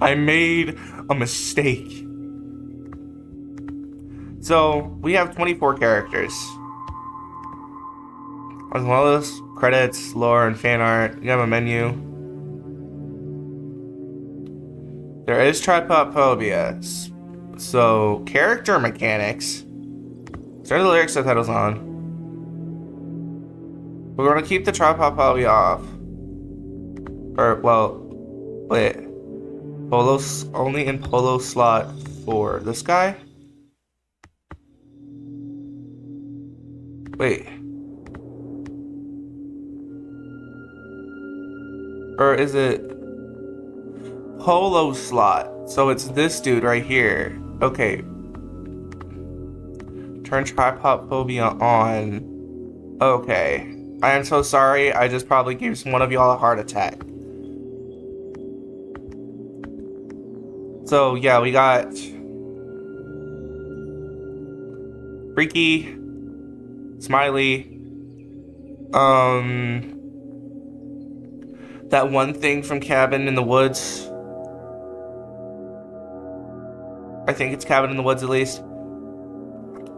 I made a mistake. So, we have 24 characters. As well as credits, lore, and fan art. You have a menu. There is trypophobia. So, character mechanics. Start the lyrics subtitles on. We're gonna keep the trypophobia off. Or, well, wait. Only in polo slot 4. This guy? Wait. Or is it polo slot? So it's this dude right here. Okay. Turn trypophobia on. Okay. I am so sorry. I just probably gave one of y'all a heart attack. So yeah, we got Freaky, Smiley, that one thing from Cabin in the Woods. I think it's Cabin in the Woods at least.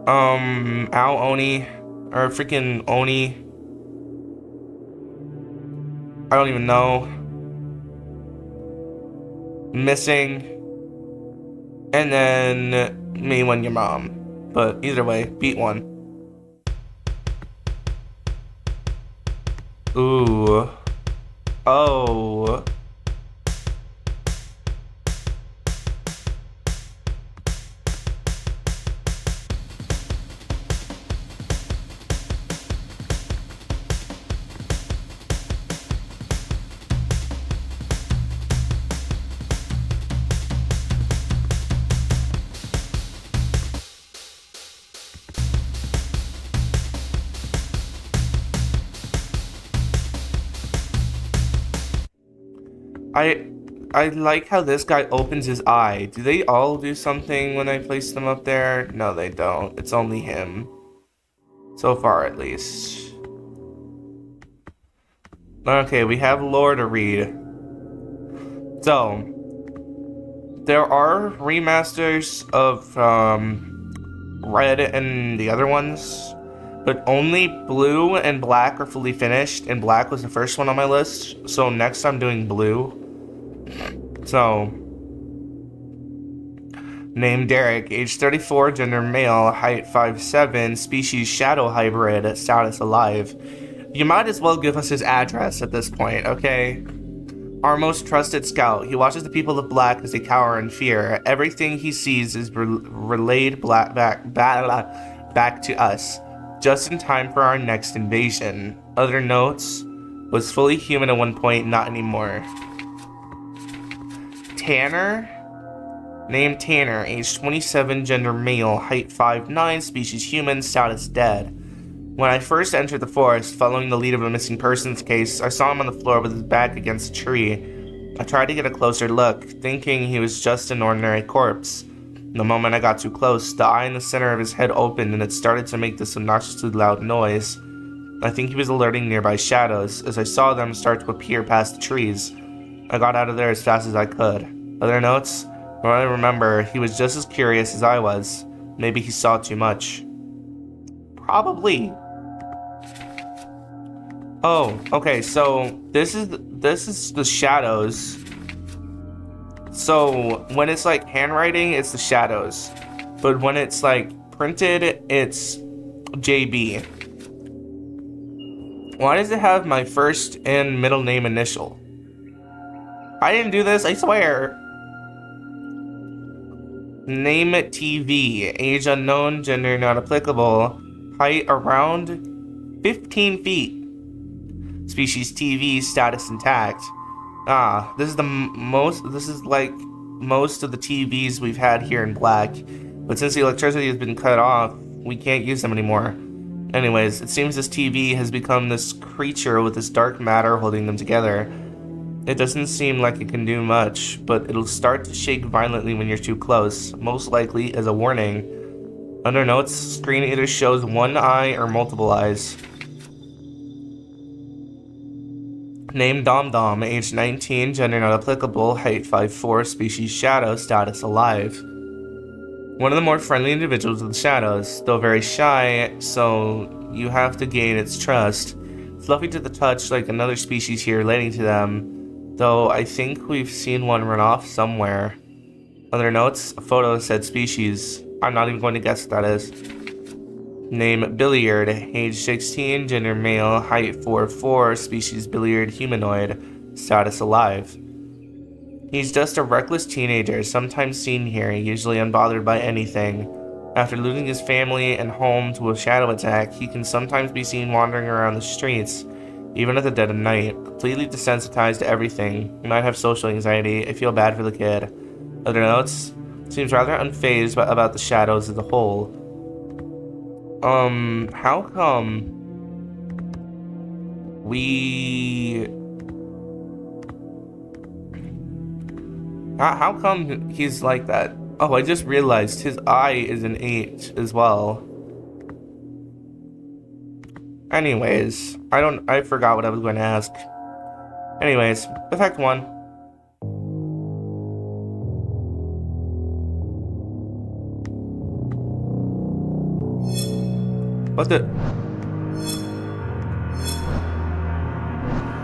Ao Oni, or freaking Oni. I don't even know. Missing. And then me when your mom. But either way, beat one. Ooh. Oh. I like how this guy opens his eye. Do they all do something when I place them up there? No, they don't. It's only him. So far, at least. Okay, we have lore to read. So, there are remasters of Red and the other ones, but only Blue and Black are fully finished, and Black was the first one on my list, so next I'm doing Blue. So, name Derek, age 34, gender male, height 5'7", species shadow hybrid, status alive. You might as well give us his address at this point, okay? Our most trusted scout. He watches the people of Black as they cower in fear. Everything he sees is relayed back to us, just in time for our next invasion. Other notes: was fully human at one point, not anymore. Tanner, name Tanner, age 27, gender male, height 5'9", species human, status dead. When I first entered the forest, following the lead of a missing persons case, I saw him on the floor with his back against a tree. I tried to get a closer look, thinking he was just an ordinary corpse. The moment I got too close, the eye in the center of his head opened and it started to make this obnoxiously loud noise. I think he was alerting nearby shadows, as I saw them start to appear past the trees. I got out of there as fast as I could. Other notes? From what I remember, he was just as curious as I was. Maybe he saw too much. Probably. Oh, okay, so this is the shadows. So when it's like handwriting, it's the shadows. But when it's like printed, it's JB. Why does it have my first and middle name initial? I didn't do this, I swear. Name TV, age unknown, gender not applicable, height around 15 feet. Species TV, status intact. This is like most of the TVs we've had here in Black, but since the electricity has been cut off, we can't use them anymore. Anyways, it seems this TV has become this creature with this dark matter holding them together. It doesn't seem like it can do much, but it'll start to shake violently when you're too close, most likely as a warning. Under notes, screen either shows one eye or multiple eyes. Name Dom Dom, age 19, gender not applicable, height 5'4", species shadow, status alive. One of the more friendly individuals of the shadows, though very shy, so you have to gain its trust. Fluffy to the touch like another species here relating to them, though I think we've seen one run off somewhere. Other notes, a photo said species. I'm not even going to guess what that is. Name Billiard, age 16, gender male, height 4'4", species billiard humanoid, status alive. He's just a reckless teenager, sometimes seen here, usually unbothered by anything. After losing his family and home to a shadow attack, he can sometimes be seen wandering around the streets, even at the dead of night, completely desensitized to everything. He might have social anxiety. I feel bad for the kid. Other notes? Seems rather unfazed about the shadows as a whole. How come we... How come he's like that? Oh, I just realized his eye is an 8 as well. Anyways, I forgot what I was going to ask. Anyways, effect 1. What the?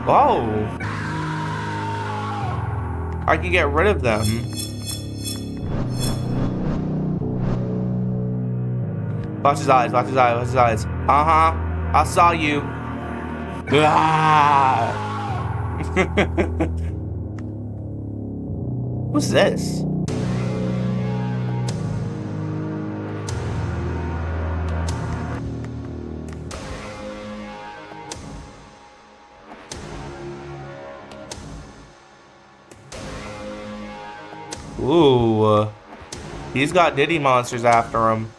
Oh! I can get rid of them. Watch his eyes, watch his eyes, watch his eyes. Uh-huh. I saw you. Ah! What's this? Ooh, he's got Diddy monsters after him.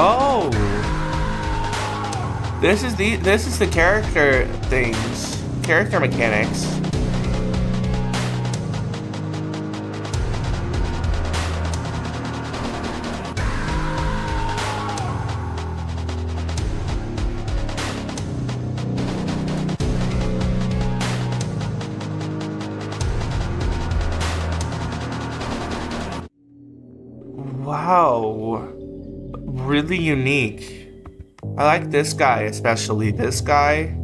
Oh, this is the character things, character mechanics. Wow, really unique. I like this guy, especially this guy,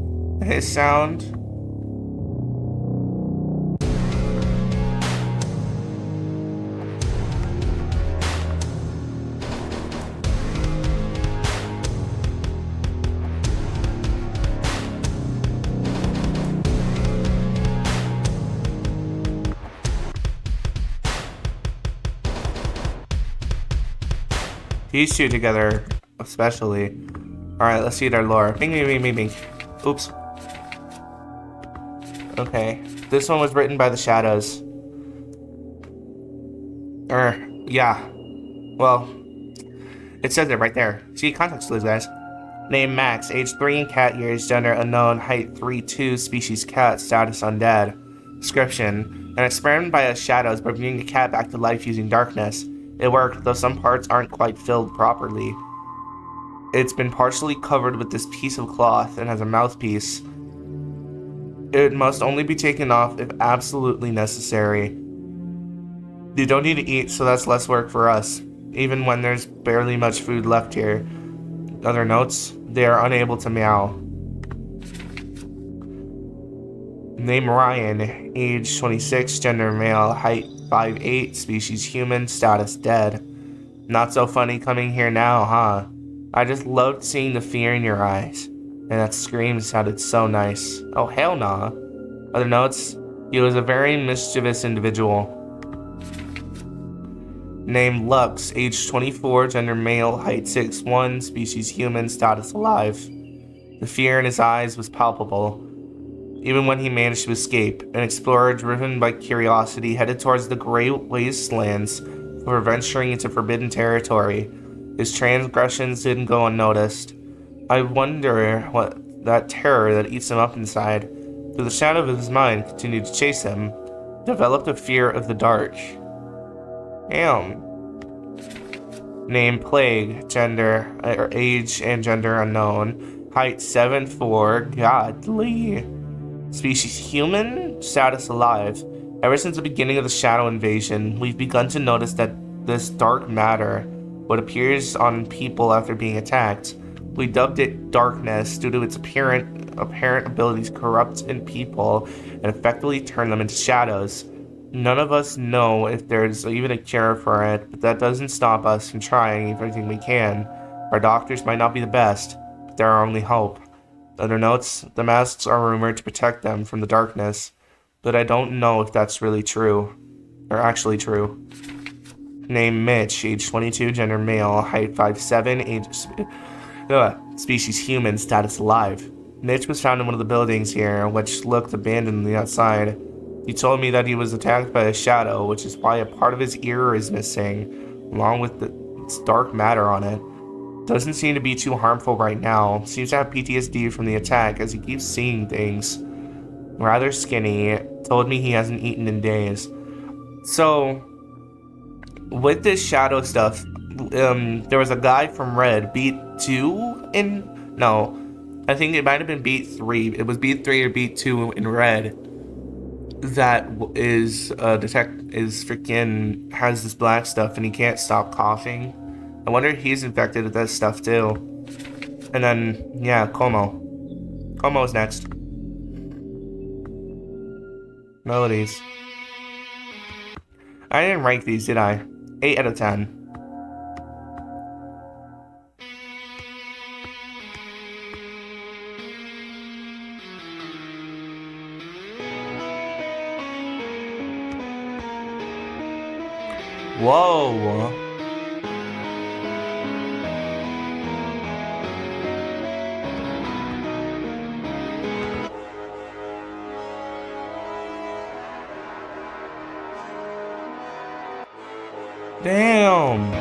his sound. These two together, especially. Alright, let's see their lore. Bing, bing, bing, bing, bing. Oops. Okay. This one was written by the Shadows. Yeah. Well, it says it right there. See, context clues, guys. Name Max, age 3 in cat years, gender unknown, height 3'2", species cat, status undead. Description: an experiment by the Shadows by bringing a cat back to life using darkness. It worked, though some parts aren't quite filled properly. It's been partially covered with this piece of cloth and has a mouthpiece. It must only be taken off if absolutely necessary. You don't need to eat, so that's less work for us, even when there's barely much food left here. Other notes: they are unable to meow. Name Ryan, age 26, gender male, height 5'8", species human, status dead. Not so funny coming here now, huh? I just loved seeing the fear in your eyes, and that scream sounded so nice. Oh, hell nah. Other notes: he was a very mischievous individual. Name Lux, age 24, gender male, height 6'1", species human, status alive. The fear in his eyes was palpable. Even when he managed to escape, an explorer driven by curiosity headed towards the great wastelands for venturing into forbidden territory. His transgressions didn't go unnoticed. I wonder what that terror that eats him up inside, through the shadow of his mind, continued to chase him. Developed a fear of the dark. Damn. Name Plague. Gender, or age and gender unknown. Height 7'4". Godly. Species human. Status alive. Ever since the beginning of the Shadow Invasion, we've begun to notice that this dark matter, what appears on people after being attacked, we dubbed it darkness due to its apparent abilities to corrupt in people and effectively turn them into shadows. None of us know if there's even a cure for it, but that doesn't stop us from trying everything we can. Our doctors might not be the best, but they're our only hope. Other notes, the masks are rumored to protect them from the darkness, but I don't know if that's really true, or actually true. Name Mitch, age 22, gender male, height 5'7", species human, status alive. Mitch was found in one of the buildings here, which looked abandoned on the outside. He told me that he was attacked by a shadow, which is why a part of his ear is missing, along with its dark matter on it. Doesn't seem to be too harmful right now. Seems to have PTSD from the attack as he keeps seeing things. Rather skinny. Told me he hasn't eaten in days. So, with this shadow stuff, there was a guy from Red, beat 2 in... No, I think it might have been beat 3. It was beat 3 or beat 2 in Red. That is freaking has this black stuff and he can't stop coughing. I wonder if he's infected with that stuff too. And then, yeah, Como. Como's next. Melodies. I didn't rank these, did I? 8 out of 10. Whoa. Damn.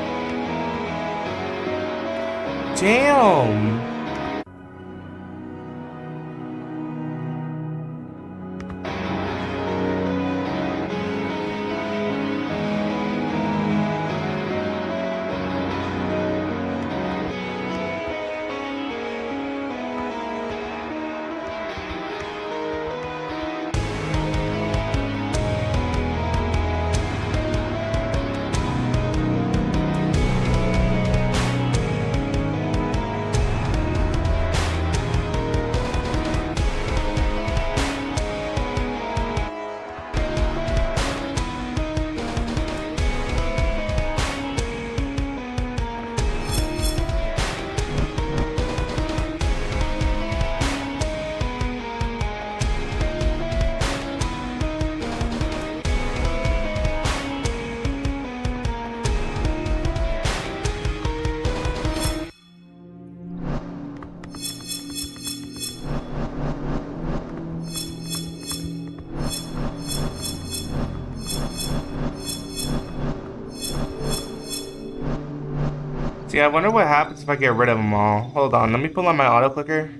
See, I wonder what happens if I get rid of them all. Hold on, let me pull on my auto clicker.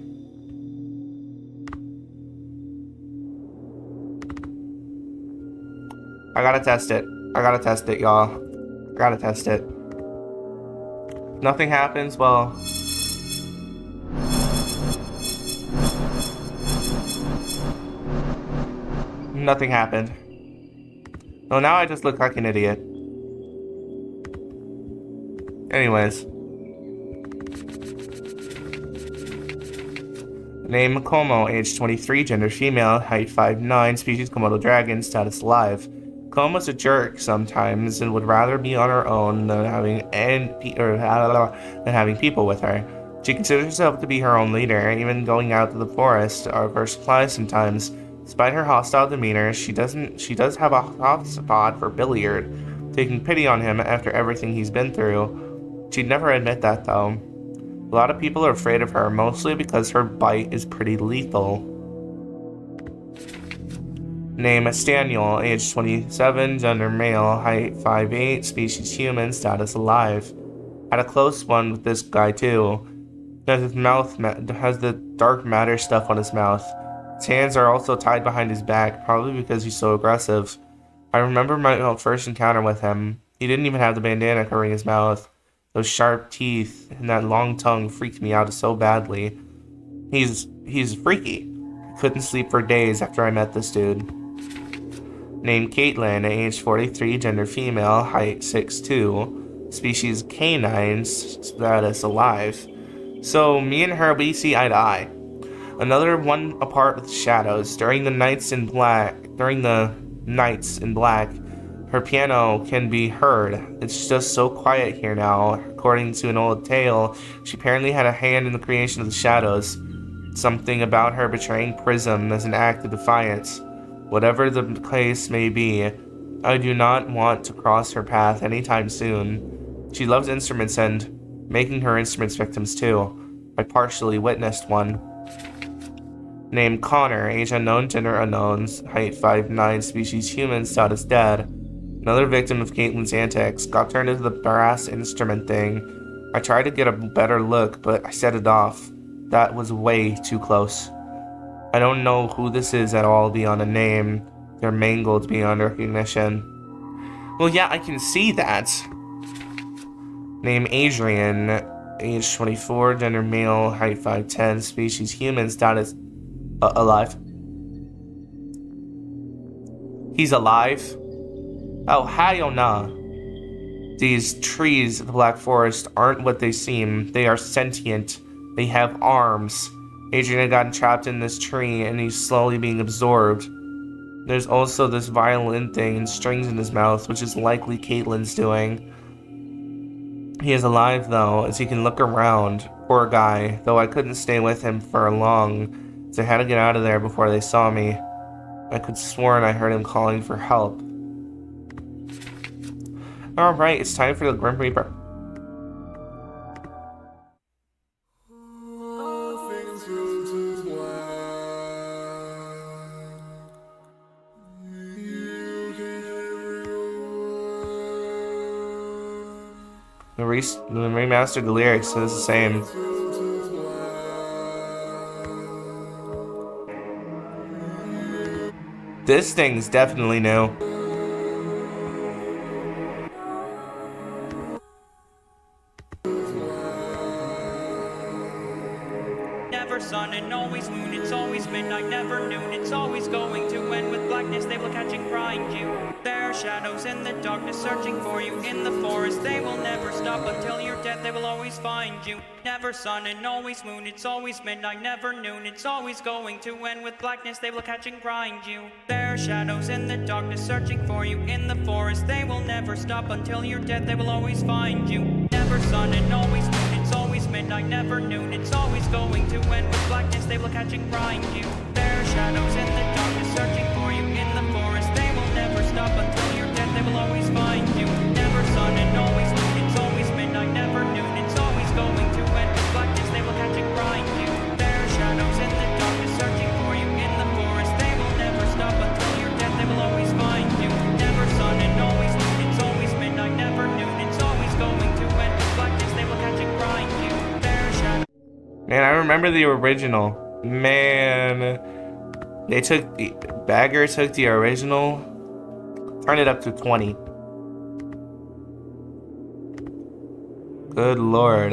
I gotta test it, y'all. I gotta test it. Nothing happens, well... Nothing happened. Well, now I just look like an idiot. Anyways. Name Como, age 23, gender female, height 5'9", species Komodo dragon, status alive. Como's a jerk sometimes and would rather be on her own than having people with her. She considers herself to be her own leader, even going out to the forest or for supplies sometimes. Despite her hostile demeanor, she does have a hot spot for Billiard, taking pity on him after everything he's been through. She'd never admit that, though. A lot of people are afraid of her, mostly because her bite is pretty lethal. Name Staniel, age 27, gender male, height 5'8", species human, status alive. Had a close one with this guy, too. His mouth has the dark matter stuff on his mouth. His hands are also tied behind his back, probably because he's so aggressive. I remember my first encounter with him. He didn't even have the bandana covering his mouth. Those sharp teeth and that long tongue freaked me out so badly. He's freaky. I couldn't sleep for days after I met this dude. Named Caitlin, age 43, gender female, height 6'2", species canine, status alive. So me and her, we see eye to eye. Another one apart with shadows. During the nights in black, her piano can be heard. It's just so quiet here now. According to an old tale, she apparently had a hand in the creation of the shadows. Something about her betraying Prism as an act of defiance. Whatever the case may be, I do not want to cross her path anytime soon. She loves instruments and making her instruments victims too. I partially witnessed one. Named Connor, age unknown, gender unknown, height 5'9", species human, status dead. Another victim of Caitlin's antics, got turned into the brass instrument thing. I tried to get a better look, but I set it off. That was way too close. I don't know who this is at all beyond a name. They're mangled beyond recognition. Well, yeah, I can see that. Name Adrian, age 24, gender male, height 5'10", species human, status alive. He's alive? Oh, hell nah. These trees of the Black Forest aren't what they seem. They are sentient. They have arms. Adrian had gotten trapped in this tree and he's slowly being absorbed. There's also this violin thing and strings in his mouth, which is likely Caitlin's doing. He is alive though, as he can look around. Poor guy, though I couldn't stay with him for long, as I had to get out of there before they saw me. I could sworn I heard him calling for help. Alright, it's time for the Grim Reaper. The remastered the lyrics, so it's the same. This thing's definitely new. Never sun and always moon, it's always midnight, never noon, it's always going to end with blackness, they will catch and grind you. There are shadows in the darkness searching for you in the forest, they will never stop until you're dead, they will always find you. Never sun and always moon, it's always midnight, never noon, it's always going to end with blackness, they will catch and grind you. There are shadows in the darkness searching for you in the forest, they will never stop until you're dead, they will always find you. Never sun and always moon, it's always midnight, never noon, it's always going to end with blackness, they will catch and grind you. There are shadows in the darkness searching for you in the forest, they will never stop until you're dead, they will always find you. Never sun and always moon, it's always midnight, never noon, it's always going to end with blackness, they will catch and grind you. There are shadows in the darkness searching for you in the forest, they will never stop until you're dead, they will always find you. Never sun and always moon, it's always midnight, never noon, it's always going to end with blackness, they will catch and grind you. There are shadows. Man, I remember the original. Man, Bagger took the original, turned it up to 20. Good lord.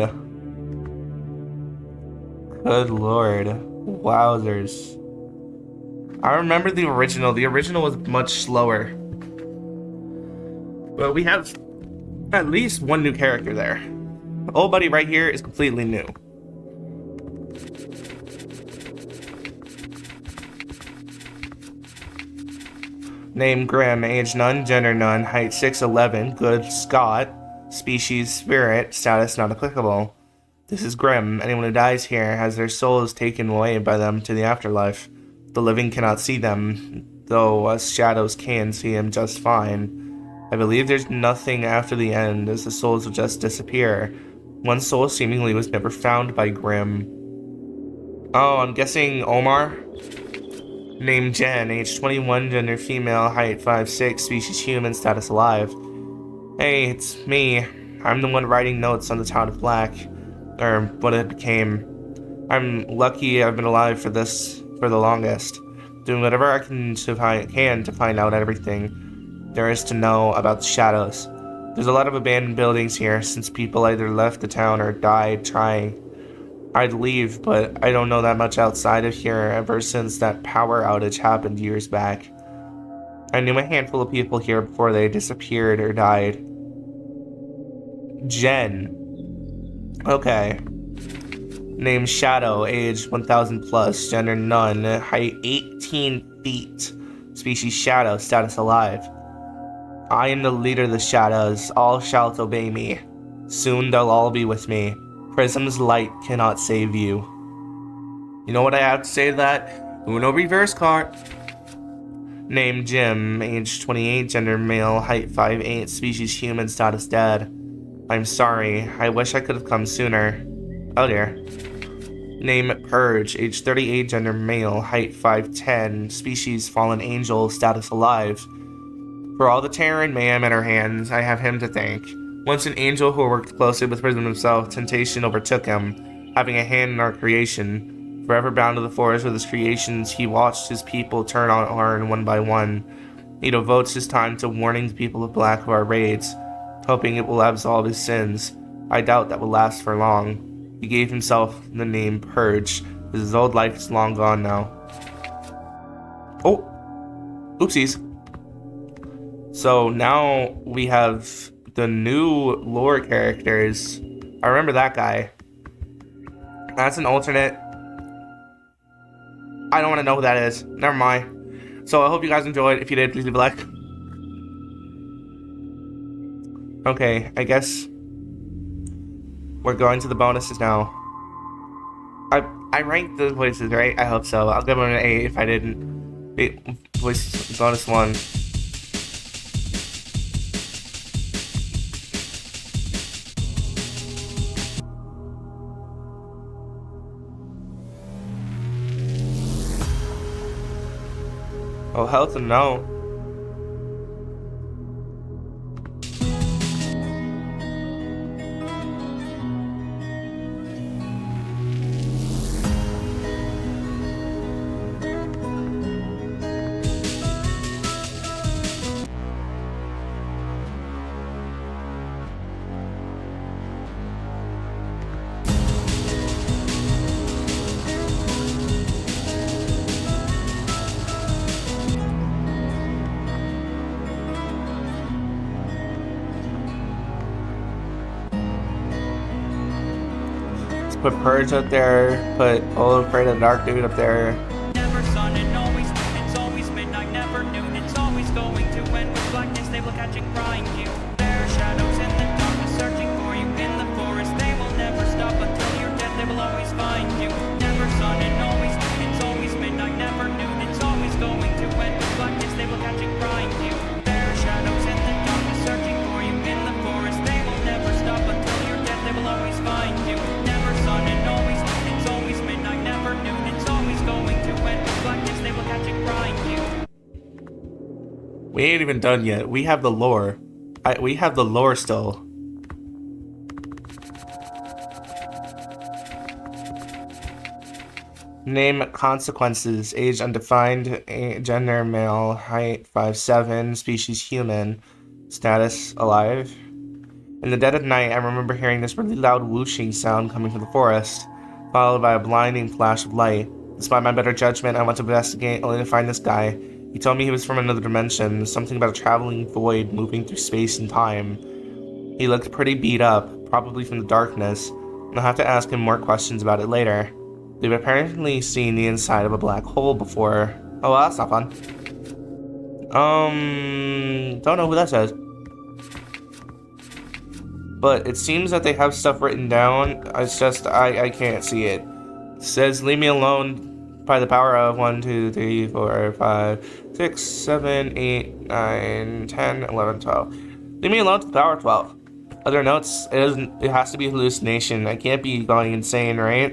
Good lord. Wowzers. I remember the original. The original was much slower. But we have at least one new character there. The old buddy right here is completely new. Name Grim, age none, gender none, height 6'11", good Scot, species spirit, status not applicable. This is Grim. Anyone who dies here has their souls taken away by them to the afterlife. The living cannot see them, though us shadows can see him just fine. I believe there's nothing after the end, as the souls will just disappear. One soul seemingly was never found by Grim. Oh, I'm guessing Omar? Name Jen, age 21, gender female, height 5'6", species human, status alive. Hey, it's me. I'm the one writing notes on the town of Black, or what it became. I'm lucky I've been alive for the longest, doing whatever I can to find out everything. there is to know about the shadows. There's a lot of abandoned buildings here since people either left the town or died trying. I'd leave, but I don't know that much outside of here ever since that power outage happened years back. I knew a handful of people here before they disappeared or died. Jen. Okay. Name Shadow, age 1000 plus, gender none, height 18 feet, species Shadow, status alive. I am the leader of the shadows, all shall obey me. Soon they'll all be with me. Prism's light cannot save you. You know what I have to say to that? Uno reverse card. Name Jim, age 28, gender male, height 5'8", species human, status dead. I'm sorry, I wish I could have come sooner. Oh dear. Name Purge, age 38, gender male, height 5'10", species fallen angel, status alive. For all the terror and mayhem at our hands, I have him to thank. Once an angel who worked closely with Prism himself, temptation overtook him, having a hand in our creation. Forever bound to the forest with his creations, he watched his people turn on Arn one by one. He devotes his time to warning the people of Black of our raids, hoping it will absolve his sins. I doubt that will last for long. He gave himself the name Purge, as his old life is long gone now. Oh! Oopsies. So now we have the new lore characters. I remember that guy. That's an alternate. I don't want to know who that is. Never mind. So I hope you guys enjoyed. If you did, please leave a like. Okay, I guess we're going to the bonuses now. I ranked the voices, right? I hope so. I'll give them an 8 if I didn't. Voice bonus 1. Oh, hell to no. Put Purge up there, put Old Afraid of the Dark Dude up there. Never sun and always moon, it's always midnight, never noon. It's always going to end with blackness, they will catch and grind you. There are shadows in the darkness searching for you in the forest. They will never stop until you're dead, they will always find you. Never sun and always moon, it's always midnight, never noon. It's always going to end with blackness, they will catch and grind you. There are shadows in the darkness searching for you in the forest. They will never stop until you're dead, they will always find you. Sun and always noon, it's always midnight, never noon. It's always going to end with blackness, they will catch and grind you. We ain't even done yet. We have the lore. We have the lore still. Name Consequences, age undefined, gender male, height 5'7", species human, status alive. In the dead of night, I remember hearing this really loud whooshing sound coming from the forest, followed by a blinding flash of light. Despite my better judgment, I went to investigate, only to find this guy. He told me he was from another dimension, something about a traveling void moving through space and time. He looked pretty beat up, probably from the darkness, and I'll have to ask him more questions about it later. We've apparently seen the inside of a black hole before. Oh, well, that's not fun. Don't know who that says. But it seems that they have stuff written down. It's just, I can't see it. It says, leave me alone by the power of 1, 2, 3, 4, 5, 6, 7, 8, 9, 10, 11, 12. Leave me alone to the power of 12. Other notes, it has to be a hallucination. I can't be going insane, right?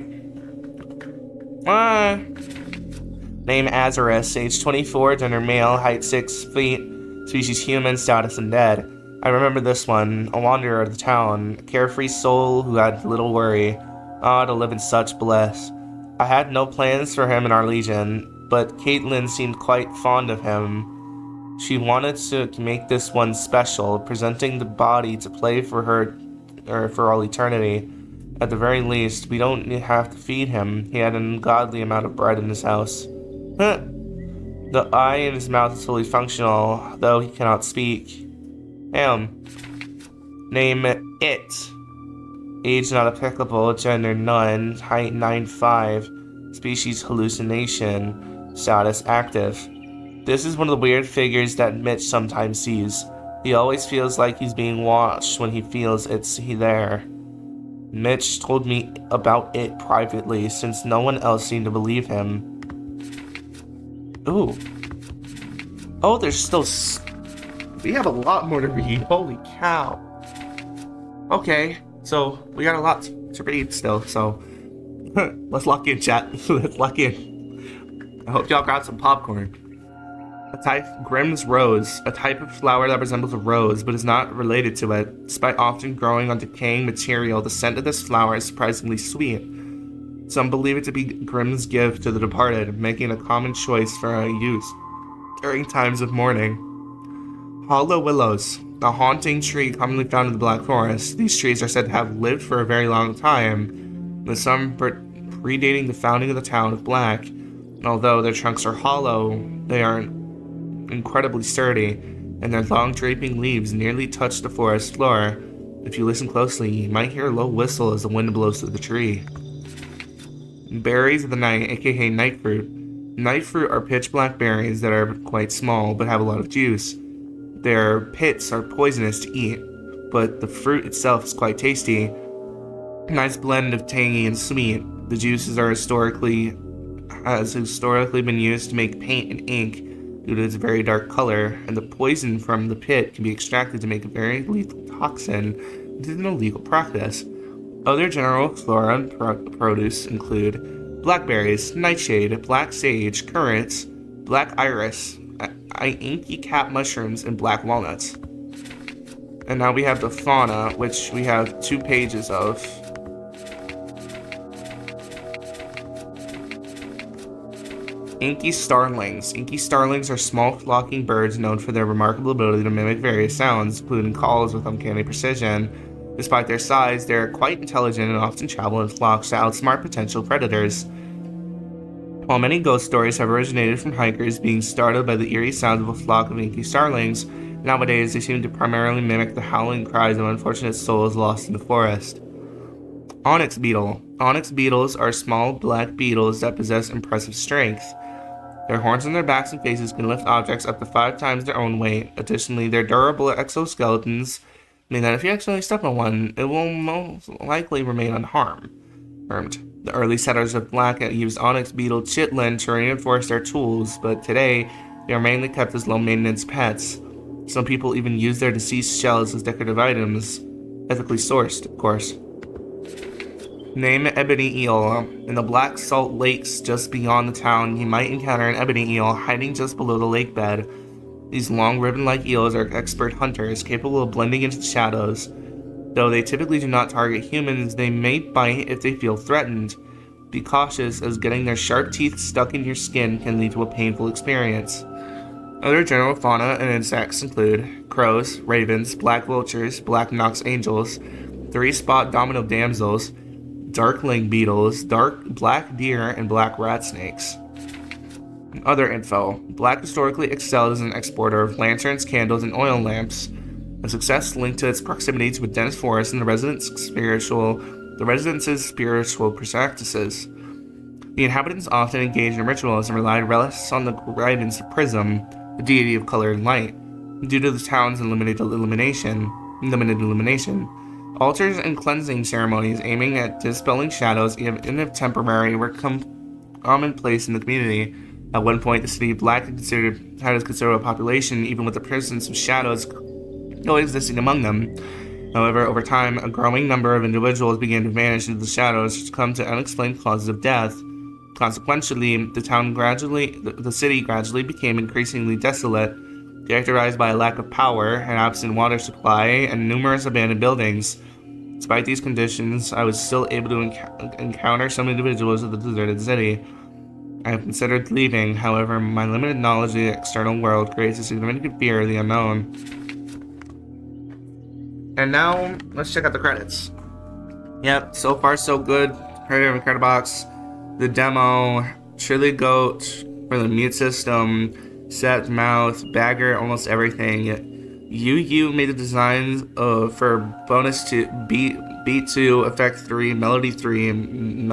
Name Azarus, age 24, gender male, height 6 feet, species human, status undead. I remember this one, a wanderer of the town, a carefree soul who had little worry. To live in such bliss. I had no plans for him in our legion, but Caitlin seemed quite fond of him. She wanted to make this one special, presenting the body to play for her, or for all eternity. At the very least, we don't have to feed him. He had an ungodly amount of bread in his house. Huh. The eye in his mouth is fully functional, though he cannot speak. Name it. Age not applicable, gender none, height 9'5", species hallucination, status active. This is one of the weird figures that Mitch sometimes sees. He always feels like he's being watched when he feels it's there. Mitch told me about it privately since no one else seemed to believe him. Ooh. Oh, there's still... We have a lot more to read. Holy cow. Okay, so we got a lot to read still, so... Let's lock in, chat. Let's lock in. I hope y'all got some popcorn. A type Grimm's Rose, a type of flower that resembles a rose but is not related to it. Despite often growing on decaying material, the scent of this flower is surprisingly sweet. Some believe it to be Grimm's gift to the departed, making it a common choice for use during times of mourning. Hollow willows, a haunting tree commonly found in the Black Forest. These trees are said to have lived for a very long time, with some predating the founding of the town of Black. And although their trunks are hollow, they are incredibly sturdy, and their long draping leaves nearly touch the forest floor. If you listen closely, you might hear a low whistle as the wind blows through the tree. Berries of the night, aka night fruit. Night fruit are pitch black berries that are quite small but have a lot of juice. Their pits are poisonous to eat, but the fruit itself is quite tasty. A nice blend of tangy and sweet. The juices has historically been used to make paint and ink due to its very dark color, and the poison from the pit can be extracted to make a very lethal toxin, which is an illegal practice. Other general flora and produce include blackberries, nightshade, black sage, currants, black iris, inky cap mushrooms, and black walnuts. And now we have the fauna, which we have 2 pages of. Inky starlings. Inky starlings are small flocking birds known for their remarkable ability to mimic various sounds, including calls with uncanny precision. Despite their size, they are quite intelligent and often travel in flocks to outsmart potential predators. While many ghost stories have originated from hikers being startled by the eerie sounds of a flock of inky starlings, nowadays they seem to primarily mimic the howling cries of unfortunate souls lost in the forest. Onyx beetle. Onyx beetles are small black beetles that possess impressive strength. Their horns on their backs and faces can lift objects up to 5 times their own weight. Additionally, their durable exoskeletons mean that if you accidentally step on one, it will most likely remain unharmed. The early settlers of Black used onyx beetle chitlin to reinforce their tools, but today they are mainly kept as low-maintenance pets. Some people even use their deceased shells as decorative items, ethically sourced, of course. Name ebony eel. In the black salt lakes just beyond the town, you might encounter an ebony eel hiding just below the lake bed. These long ribbon-like eels are expert hunters, capable of blending into the shadows. Though they typically do not target humans, they may bite if they feel threatened. Be cautious, as getting their sharp teeth stuck in your skin can lead to a painful experience. Other general fauna and insects include crows, ravens, black vultures, black nox angels, 3-spot domino damsels, darkling beetles, dark black deer, and black rat snakes. Other info. Black historically excelled as an exporter of lanterns, candles, and oil lamps, a success linked to its proximity to a dense forest and the residents' spiritual practices. The inhabitants often engaged in rituals and relied less on the guidance of Prism, the deity of color and light, due to the town's limited illumination. Altars and cleansing ceremonies aiming at dispelling shadows, even if temporary, were commonplace in the community. At one point, the city of Black had a considerable population, even with the presence of shadows still existing among them. However, over time, a growing number of individuals began to vanish into the shadows to succumb to unexplained causes of death. Consequently, the city gradually became increasingly desolate, characterized by a lack of power, an absent water supply, and numerous abandoned buildings. Despite these conditions, I was still able to encounter some individuals of the deserted city. I have considered leaving, however, my limited knowledge of the external world creates a significant fear of the unknown. And now, let's check out the credits. Yep, so far so good. Colorbox, the demo, Chili Goat for the mute system, Set Mouth, Bagger, almost everything. Yu made the designs for bonus to beat 2, effect 3, melody 3, and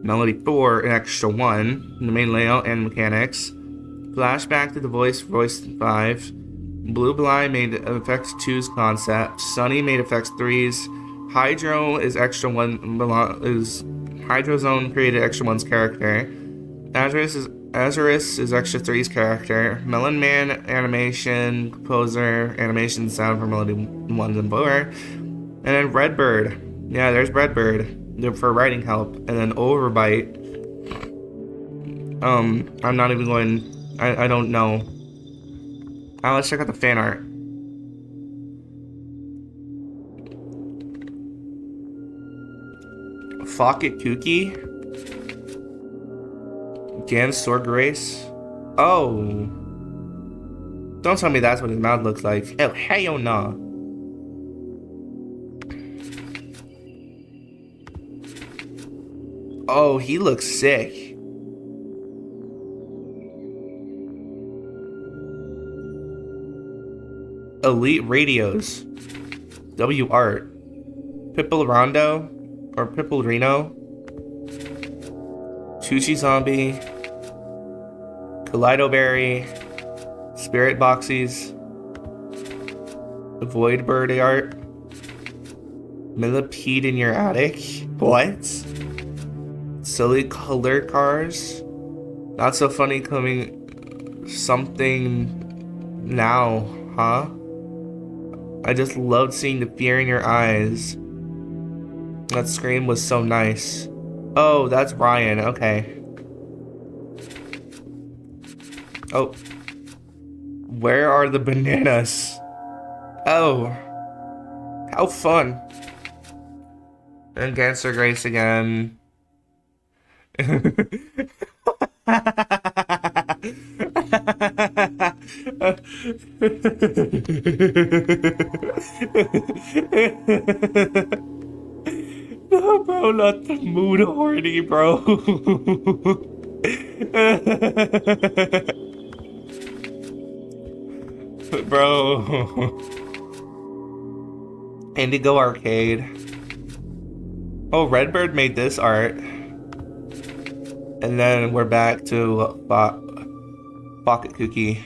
melody 4, and extra 1. The main layout and mechanics. Flashback to the voice 5. Blue Bly made effects 2's concept. Sunny made effects 3's. Hydro is extra 1 is Hydrozone created extra 1's character. Azurus is extra 3's character. Melon Man animation, composer, animation sound for melody 1 and 4. And then Redbird. Yeah, there's Redbird for writing help. And then Overbite. I'm not even going. I don't know. Let's check out the fan art. Focket Kooky. Gan Sorgrace. Oh. Don't tell me that's what his mouth looks like. Oh, hell nah. Oh, he looks sick. Elite Radios. W Art. Pipple Rondo. Or Pipple Reno. Chuchi Zombie. Kaleidoberry. Spirit Boxies. Void Bird Art. Millipede in your attic. What? Silly color cars. Not so funny coming something now, huh? I just loved seeing the fear in your eyes. That scream was so nice. Oh, that's Ryan. Okay. Oh. Where are the bananas? Oh. How fun. And Gangster Grace again. No, bro, not the mood horny, bro. Bro. Indigo Arcade. Oh, Redbird made this art. And then we're back to Pocket Cookie.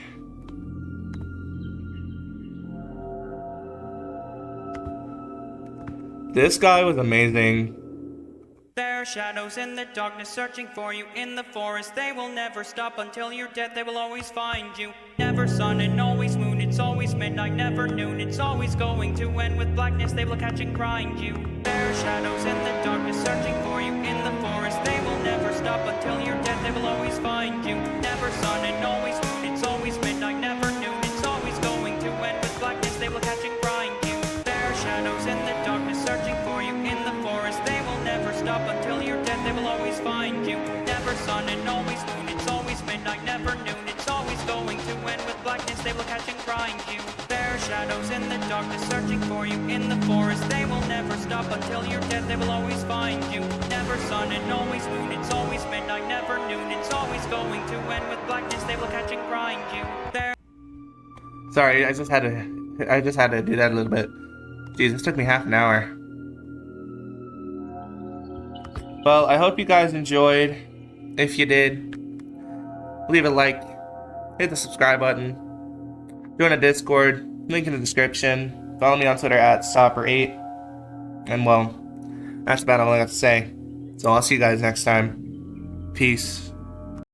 This guy was amazing. There are shadows in the darkness searching for you in the forest. They will never stop until you're dead. They will always find you. Never sun and always moon. It's always midnight, never noon. It's always going to end with blackness. They will catch and grind you. There are shadows in the darkness searching for you in the forest. They will never stop until you're dead. They will always find you. Never sun and always moon. It's always midnight, never noon. It's always going to end with blackness. They will catch and grind you. There are shadows in the darkness searching for you in the forest. They will never stop until you're dead. They will always find you. Never sun and always moon. It's always midnight, never noon. It's always going to end with blackness. They will catch and grind you. There are shadows in the darkness searching for you in the forest. They will never stop until you're dead. They will always find you. Never sun and always moon. It's always midnight, never noon. It's always going to end with blackness. They will catch and grind you. There. Sorry, I just had to do that a little bit. Jeez, this took me half an hour. Well, I hope you guys enjoyed. If you did, leave a like, hit the subscribe button, join the Discord, link in the description, follow me on Twitter at Stopper8, and well, that's about all I got to say. So I'll see you guys next time. Peace.